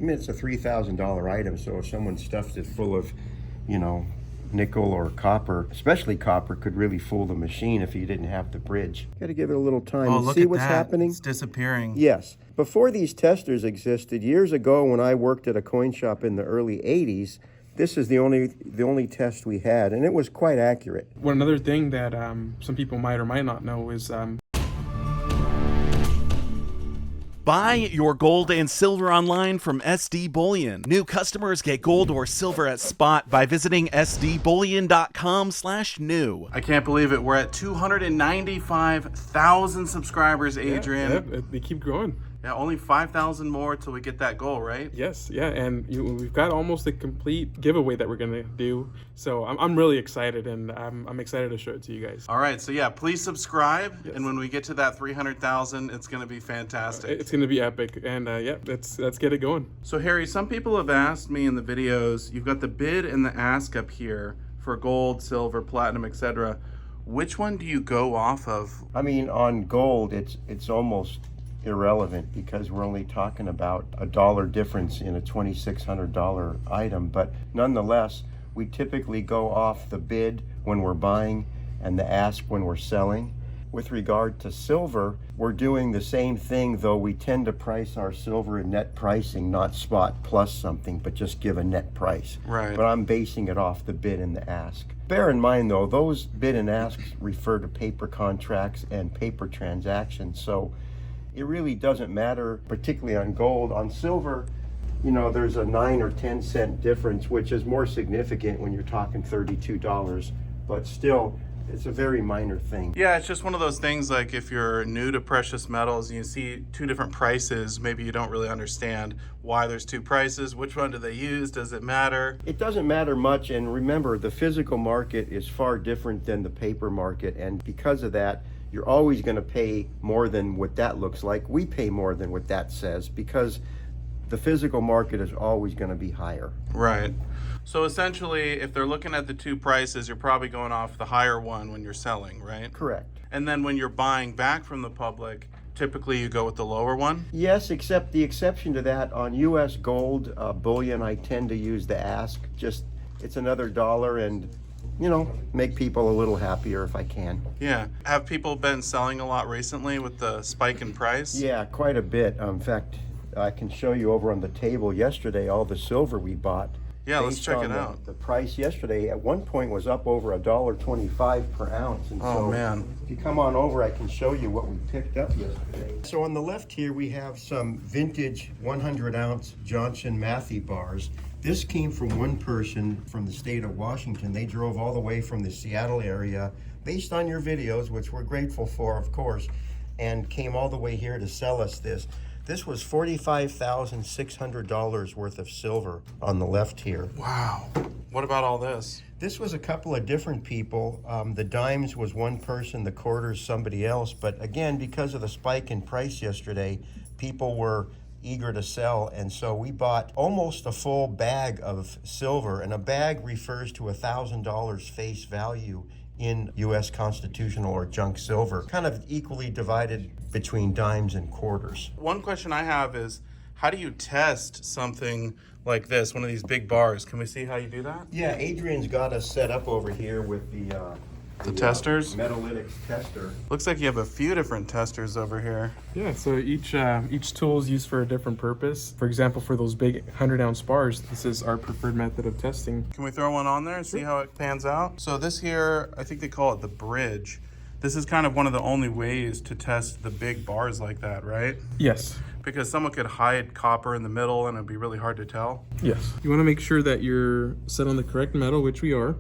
I mean, it's a $3,000 item, so if someone stuffs it full of, nickel or copper, especially copper, could really fool the machine if you didn't have the bridge. Got to give it a little time and see what's happening. It's disappearing. Yes. Before these testers existed, years ago when I worked at a coin shop in the early 80s, this is the only test we had, and it was quite accurate. One other thing that some people might or might not know is buy your gold and silver online from SD Bullion. New customers get gold or silver at spot by visiting sdbullion.com/new. I can't believe it. We're at 295,000 subscribers, Adrian. Yeah, they keep growing. Yeah, only 5,000 more till we get that goal, right? Yes, yeah, and we've got almost a complete giveaway that we're gonna do. So I'm really excited, and I'm excited to show it to you guys. All right, so yeah, please subscribe, Yes. and when we get to that 300,000, it's gonna be fantastic. It's gonna be epic, and yeah, let's get it going. So Harry, some people have asked me in the videos, you've got the bid and the ask up here for gold, silver, platinum, etc. Which one do you go off of? I mean, on gold, it's almost irrelevant because we're only talking about a dollar difference in a $2,600 item, but nonetheless, we typically go off the bid when we're buying and the ask when we're selling. With regard to silver, we're doing the same thing, though we tend to price our silver in net pricing, not spot plus something, but just give a net price. Right. But I'm basing it off the bid and the ask. Bear in mind, though, those bid and asks refer to paper contracts and paper transactions, so it really doesn't matter, particularly on gold. On silver, there's a 9 or 10 cent difference, which is more significant when you're talking $32, but still, it's a very minor thing. Yeah, it's just one of those things, like if you're new to precious metals and you see two different prices, maybe you don't really understand why there's two prices. Which one do they use? Does it matter? It doesn't matter much, and remember, the physical market is far different than the paper market, and because of that, you're always going to pay more than what that looks like. We pay more than what that says because the physical market is always going to be higher. Right. So essentially, if they're looking at the two prices, you're probably going off the higher one when you're selling, right? Correct. And then when you're buying back from the public, typically you go with the lower one? Yes, except the exception to that, on U.S. gold bullion, I tend to use the ask. Just, it's another dollar and make people a little happier if I can. Yeah. Have people been selling a lot recently with the spike in price? Yeah, quite a bit. In fact, I can show you over on the table yesterday all the silver we bought. Yeah, let's Based check on it out. The price yesterday at one point was up over $1.25 per ounce. And Oh, man. If you come on over, I can show you what we picked up yesterday. So on the left here, we have some vintage 100-ounce Johnson Matthey bars. This came from one person from the state of Washington. They drove all the way from the Seattle area, based on your videos, which we're grateful for, of course, and came all the way here to sell us this. This was $45,600 worth of silver on the left here. Wow. What about all this? This was a couple of different people. The dimes was one person, the quarters somebody else. But again, because of the spike in price yesterday, people were eager to sell, and so we bought almost a full bag of silver, and a bag refers to $1,000 face value in U.S. constitutional or junk silver, kind of equally divided between dimes and quarters. One question I have is, how do you test something like this, one of these big bars? Can we see how you do that? Yeah, Adrian's got us set up over here with the testers? Metalytics tester. Looks like you have a few different testers over here. Yeah, so each tool is used for a different purpose. For example, for those big 100-ounce bars, this is our preferred method of testing. Can we throw one on there and see how it pans out? So this here, I think they call it the bridge. This is kind of one of the only ways to test the big bars like that, right? Yes. Because someone could hide copper in the middle and it'd be really hard to tell. Yes. You want to make sure that you're set on the correct metal, which we are.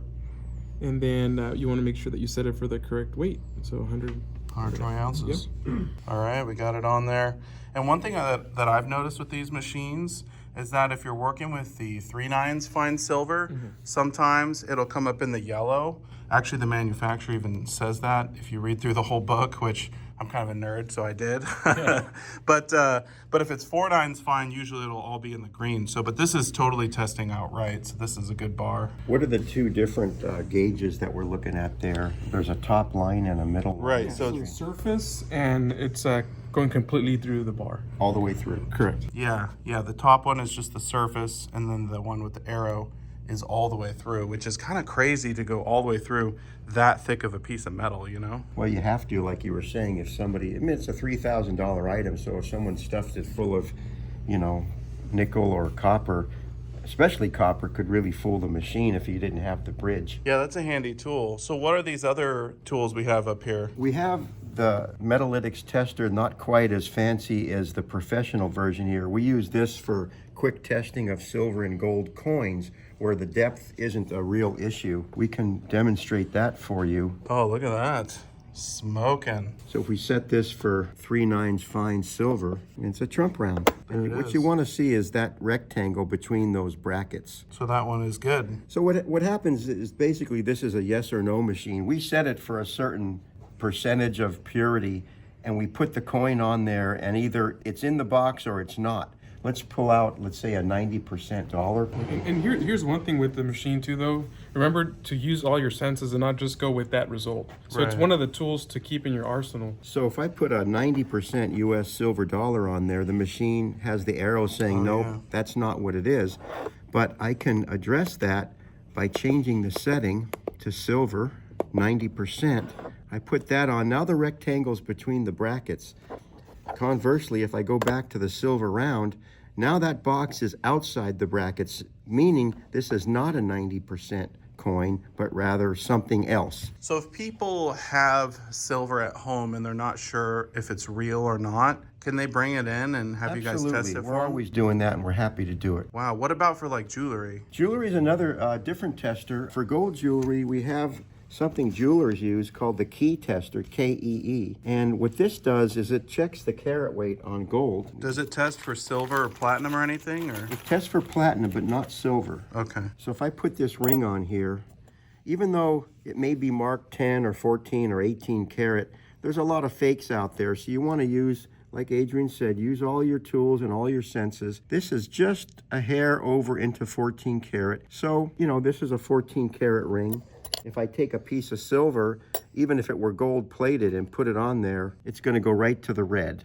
And then you want to make sure that you set it for the correct weight. So 120 ounces. Yep. All right, we got it on there. And one thing that I've noticed with these machines is that if you're working with the 3/9 fine silver, sometimes it'll come up in the yellow. Actually, the manufacturer even says that if you read through the whole book, which I'm kind of a nerd, so I did. But if it's 4/9 fine, usually it'll all be in the green. So, but this is totally testing out right. So this is a good bar. What are the two different gauges that we're looking at there? There's a top line and a middle line. Right. So So surface, and it's going completely through the bar. all the way through. Correct. Yeah, the top one is just the surface, and then the one with the arrow is all the way through, which is kind of crazy to go all the way through that thick of a piece of metal, you know? Well, you have to, like you were saying, if somebody, I mean, it's a $3,000 item, so if someone stuffed it full of, you know, nickel or copper, especially copper, could really fool the machine if you didn't have the bridge. Yeah, that's a handy tool. So what are these other tools we have up here? We have the Metalytics tester, not quite as fancy as the professional version here. We use this for quick testing of silver and gold coins where the depth isn't a real issue. We can demonstrate that for you. Oh, look at that. Smoking. So if we set this for 3/9 fine silver, it's a trump round. And what you want to see is that rectangle between those brackets. So that one is good. So what happens is basically this is a yes or no machine. We set it for a certain percentage of purity and we put the coin on there and either it's in the box or it's not. Let's pull out, let's say, a 90% dollar. And here's one thing with the machine too, though. Remember to use all your senses and not just go with that result. So it's Right. one of the tools to keep in your arsenal. So if I put a 90% US silver dollar on there, the machine has the arrow saying, no, yeah. that's not what it is. But I can address that by changing the setting to silver, 90%. I put that on. Now the rectangle's between the brackets. Conversely, if I go back to the silver round, now that box is outside the brackets, meaning this is not a 90% coin, but rather something else. So if people have silver at home and they're not sure if it's real or not, can they bring it in and have you guys test it for We're them? always doing that, and we're happy to do it. Wow, what about for like jewelry? Jewelry is another different tester. For gold jewelry, we have something jewelers use called the key tester, K-E-E. And what this does is it checks the carat weight on gold. Does it test for silver or platinum or anything? Or It tests for platinum, but not silver. okay. So if I put this ring on here, even though it may be marked 10 or 14 or 18 karat, there's a lot of fakes out there. So you want to use, like Adrian said, use all your tools and all your senses. This is just a hair over into 14 karat. So, you know, this is a 14 karat ring. If I take a piece of silver, even if it were gold plated and put it on there, it's going to go right to the red.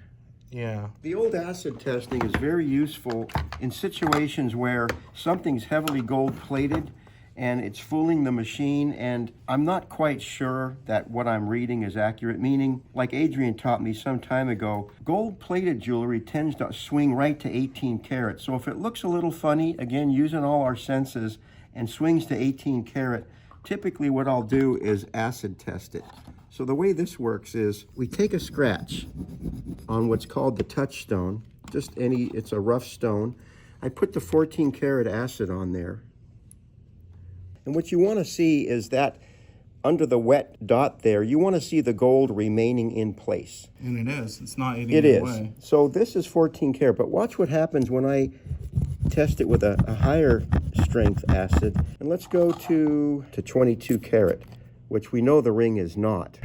Yeah. The old acid testing is very useful in situations where something's heavily gold plated and it's fooling the machine, and I'm not quite sure that what I'm reading is accurate, meaning, like Adrian taught me some time ago, gold-plated jewelry tends to swing right to 18 karat. So if it looks a little funny, again, using all our senses, and swings to 18 karat, typically what I'll do is acid test it. So the way this works is we take a scratch on what's called the touchstone, it's a rough stone. I put the 14 karat acid on there. And what you want to see is that under the wet dot there, you want to see the gold remaining in place. And it is. It's not eating It it is. away. So this is 14 karat, but watch what happens when I test it with a higher strength acid. And let's go to 22 karat, which we know the ring is not.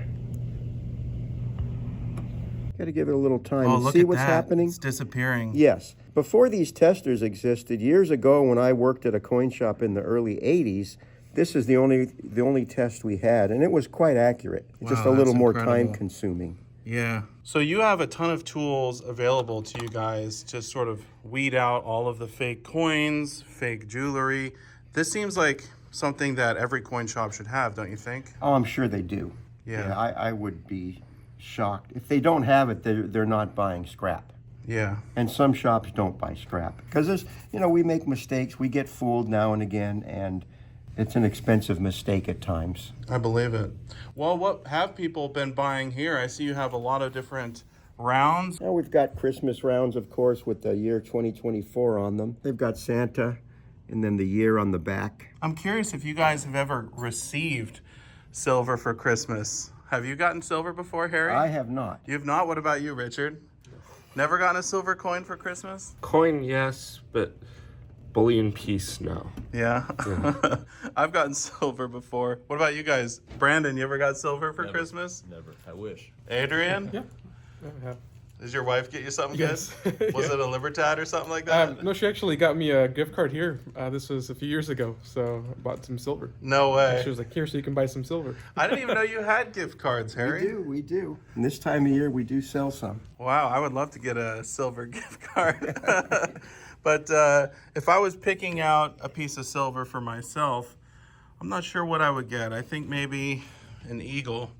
Got to give it a little time Oh, and look see at what's that. happening. It's disappearing. Yes. Before these testers existed, years ago when I worked at a coin shop in the early 80s, this is the only test we had, and it was quite accurate. It's just a Wow, little that's more incredible. time consuming. Yeah. So you have a ton of tools available to you guys to sort of weed out all of the fake coins, fake jewelry. This seems like something that every coin shop should have, don't you think? Oh, I'm sure they do. Yeah. I would be shocked. If they don't have it, they're not buying scrap. Yeah. And some shops don't buy scrap. Because there's, we make mistakes. We get fooled now and again, and it's an expensive mistake at times. I believe it. Well, what have people been buying here? I see you have a lot of different rounds. Now we've got Christmas rounds, of course, with the year 2024 on them. They've got Santa and then the year on the back. I'm curious if you guys have ever received silver for Christmas. Have you gotten silver before, Harry? I have not. You have not? What about you, Richard? Never gotten a silver coin for Christmas? Coin, yes, but bullion piece, no. Yeah. I've gotten silver before. What about you guys? Brandon, you ever got silver for Christmas? Never. I wish. Adrian? Yeah. I have. Did your wife get you something Yes. good? Was Yeah. it a Libertad or something like that? No, she actually got me a gift card here. This was a few years ago, so I bought some silver. No way. She was like, "Here, so you can buy some silver." I didn't even know you had gift cards, Harry. We do. And this time of year, we do sell some. Wow, I would love to get a silver gift card. But if I was picking out a piece of silver for myself, I'm not sure what I would get. I think maybe an eagle.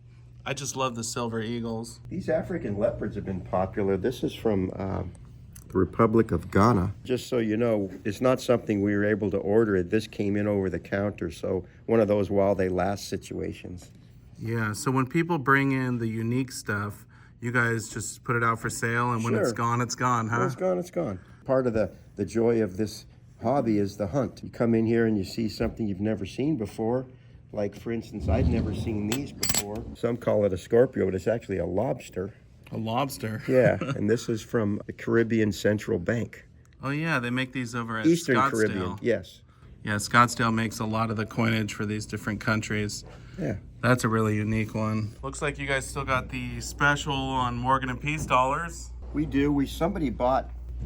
I just love the silver eagles. These African leopards have been popular. This is from the Republic of Ghana. Just so you know, it's not something we were able to order. This came in over the counter, so one of those while they last situations. Yeah, so when people bring in the unique stuff, you guys just put it out for sale, and when it's gone, huh? When it's gone, it's gone. Part of the joy of this hobby is the hunt. You come in here and you see something you've never seen before. Like, for instance, I'd never seen these before. Some call it a scorpio, but it's actually a lobster. A lobster. Yeah, and this is from the Caribbean Central Bank. Oh yeah, they make these over at Eastern Scottsdale. Caribbean, yes. Yeah, Scottsdale makes a lot of the coinage for these different countries. Yeah. That's a really unique one. Looks like you guys still got the special on Morgan and Peace dollars. We do. Somebody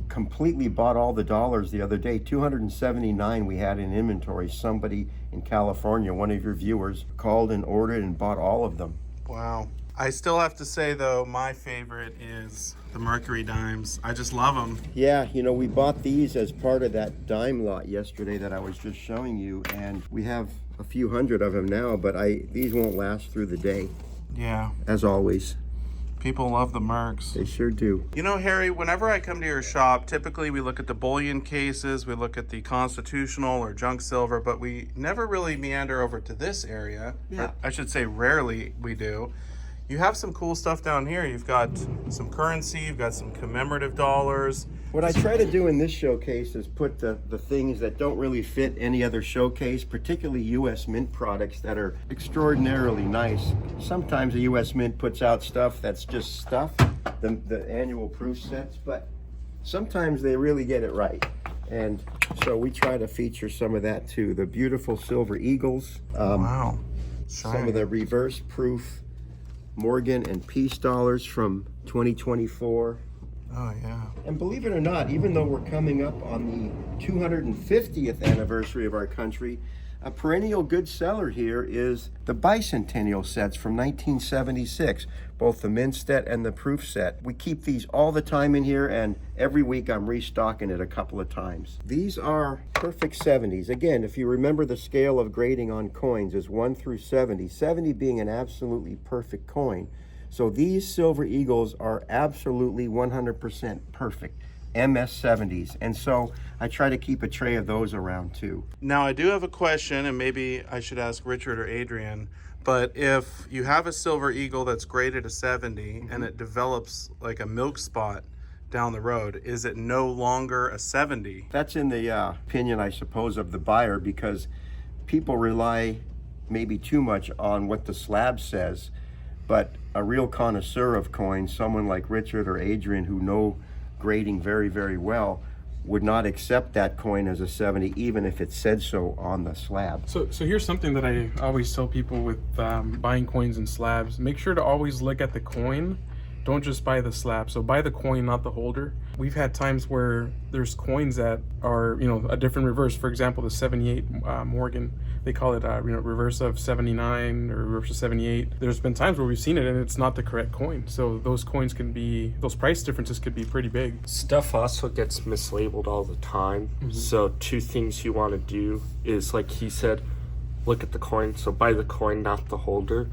completely bought all the dollars the other day. 279 we had in inventory. Somebody in California, one of your viewers, called and ordered and bought all of them. Wow. I still have to say though, my favorite is the Mercury dimes. I just love them. Yeah, we bought these as part of that dime lot yesterday that I was just showing you, and we have a few hundred of them now, but these won't last through the day, Yeah, as always. people love the Mercs. They sure do. You know, Harry, whenever I come to your shop, typically we look at the bullion cases, we look at the constitutional or junk silver, but we never really meander over to this area. Yeah. Or I should say rarely we do. You have some cool stuff down here. You've got some currency, you've got some commemorative dollars. What I try to do in this showcase is put the things that don't really fit any other showcase, particularly U.S. Mint products that are extraordinarily nice. Sometimes the U.S. Mint puts out stuff that's just stuff, the annual proof sets, but sometimes they really get it right. And so we try to feature some of that too. The beautiful silver eagles, Wow. some of the reverse proof Morgan and Peace dollars from 2024. Oh, yeah. And believe it or not, even though we're coming up on the 250th anniversary of our country, a perennial good seller here is the bicentennial sets from 1976, both the mint set and the proof set. We keep these all the time in here, and every week I'm restocking it a couple of times. These are perfect 70s. Again, if you remember the scale of grading on coins is 1 through 70, 70 being an absolutely perfect coin. So these silver eagles are absolutely 100% perfect. MS70s, and so I try to keep a tray of those around too. Now, I do have a question, and maybe I should ask Richard or Adrian, but if you have a silver eagle that's graded a 70 and it develops like a milk spot down the road, is it no longer a 70? That's in the opinion, I suppose, of the buyer, because people rely maybe too much on what the slab says, but a real connoisseur of coins, someone like Richard or Adrian who know grading very, very well, would not accept that coin as a 70 even if it said so on the slab. So here's something that I always tell people with buying coins and slabs. Make sure to always look at the coin. Don't just buy the slab. So buy the coin, not the holder. We've had times where there's coins that are, a different reverse. For example, the 78 Morgan, they call it, reverse of 79 or reverse of 78. There's been times where we've seen it and it's not the correct coin. So those coins those price differences could be pretty big. Stuff also gets mislabeled all the time. So two things you want to do is, like he said, look at the coin. So buy the coin, not the holder.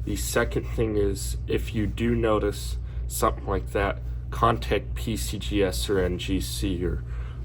The second thing is, if you do notice something like that, contact PCGS or NGC or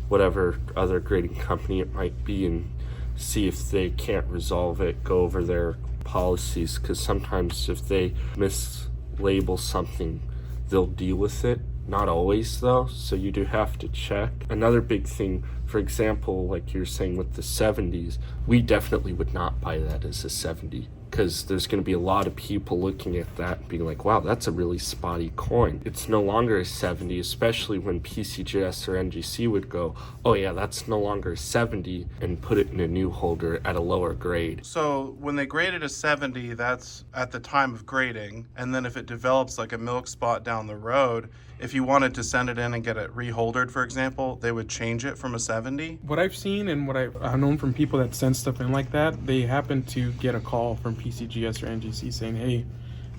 whatever other grading company it might be and see if they can't resolve it. Go over their policies, because sometimes if they mislabel something, they'll deal with it. Not always though, so you do have to check. Another big thing, for example, like you're saying with the 70s, we definitely would not buy that as a 70. because there's going to be a lot of people looking at that and being like, wow, that's a really spotty coin. It's no longer a 70, especially when PCGS or NGC would go, oh yeah, that's no longer a 70, and put it in a new holder at a lower grade. So when they grade it a 70, that's at the time of grading. And then if it develops like a milk spot down the road, if you wanted to send it in and get it reholdered, for example, they would change it from a 70. What I've seen and what I've known from people that send stuff in like that, they happen to get a call from PCGS or NGC saying, hey,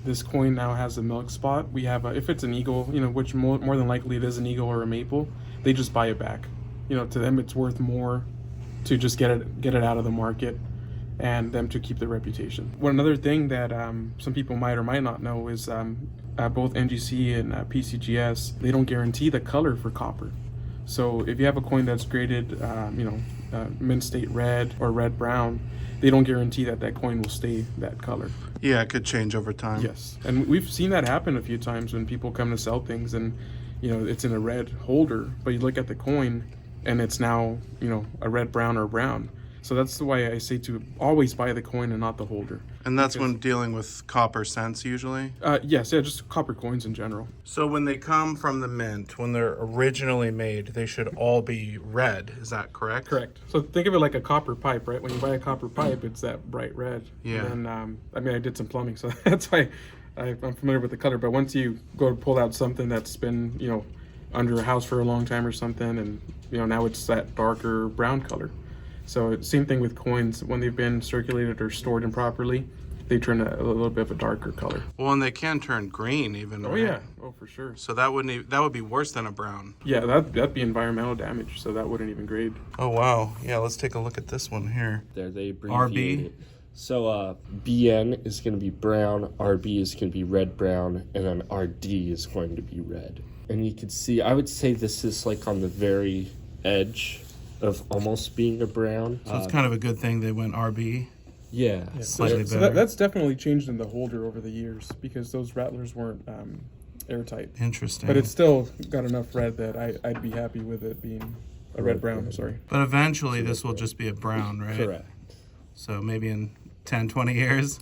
this coin now has a milk spot. We have if it's an eagle, which more than likely it is an eagle or a maple, they just buy it back. To them it's worth more to just get it out of the market and them to keep their reputation. Another thing that some people might or might not know is both NGC and PCGS, they don't guarantee the color for copper. So if you have a coin that's graded, mint state red or red brown, they don't guarantee that coin will stay that color. Yeah, it could change over time. Yes, and we've seen that happen a few times when people come to sell things and it's in a red holder, but you look at the coin and it's now a red brown or brown. So that's why I say to always buy the coin and not the holder. And that's when dealing with copper cents usually? Yes, just copper coins in general. So when they come from the mint, when they're originally made, they should all be red. Is that correct? Correct. So think of it like a copper pipe, right? When you buy a copper pipe, it's that bright red. Yeah. And I did some plumbing, so that's why I'm familiar with the color. But once you go to pull out something that's been, under a house for a long time or something, and now it's that darker brown color. So same thing with coins. When they've been circulated or stored improperly, they turn a little bit of a darker color. Well, and they can turn green even. Oh right? yeah, oh for sure. So that would be worse than a brown. Yeah, that'd be environmental damage. So that wouldn't even grade. Oh wow. Yeah, let's take a look at this one here. There they abbreviate RB? it. So BN is going to be brown, RB is going to be red brown, and then RD is going to be red. And you can see, I would say this is like on the very edge of almost being a brown. So it's kind of a good thing they went RB. Yeah. Slightly So better. that's definitely changed in the holder over the years because those rattlers weren't airtight. Interesting. But it's still got enough red that I'd be happy with it being a red brown. Sorry. But eventually this will just be a brown, right? Correct. So maybe in 10, 20 years.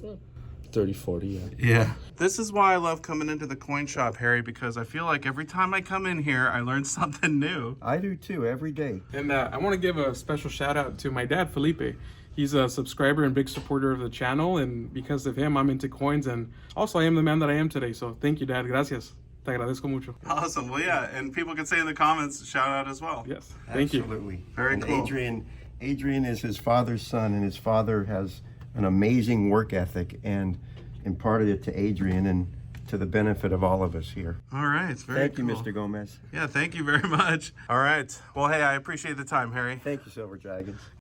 30, 40, yeah. Yeah. This is why I love coming into the coin shop, Harry, because I feel like every time I come in here, I learn something new. I do too, every day. And I want to give a special shout out to my dad, Felipe. He's a subscriber and big supporter of the channel, and because of him, I'm into coins, and also I am the man that I am today. So thank you, Dad. Gracias. Te agradezco mucho. Awesome. Well, yeah, and people can say in the comments, shout out as well. Yes. Thank you. Absolutely. Very and cool. Adrian is his father's son, and his father has an amazing work ethic and imparted it to Adrian and to the benefit of all of us here. All right. It's very Thank you, cool. Mr. Gomez. Yeah, thank you very much. All right. Well, hey, I appreciate the time, Harry. Thank you, Silver Dragon.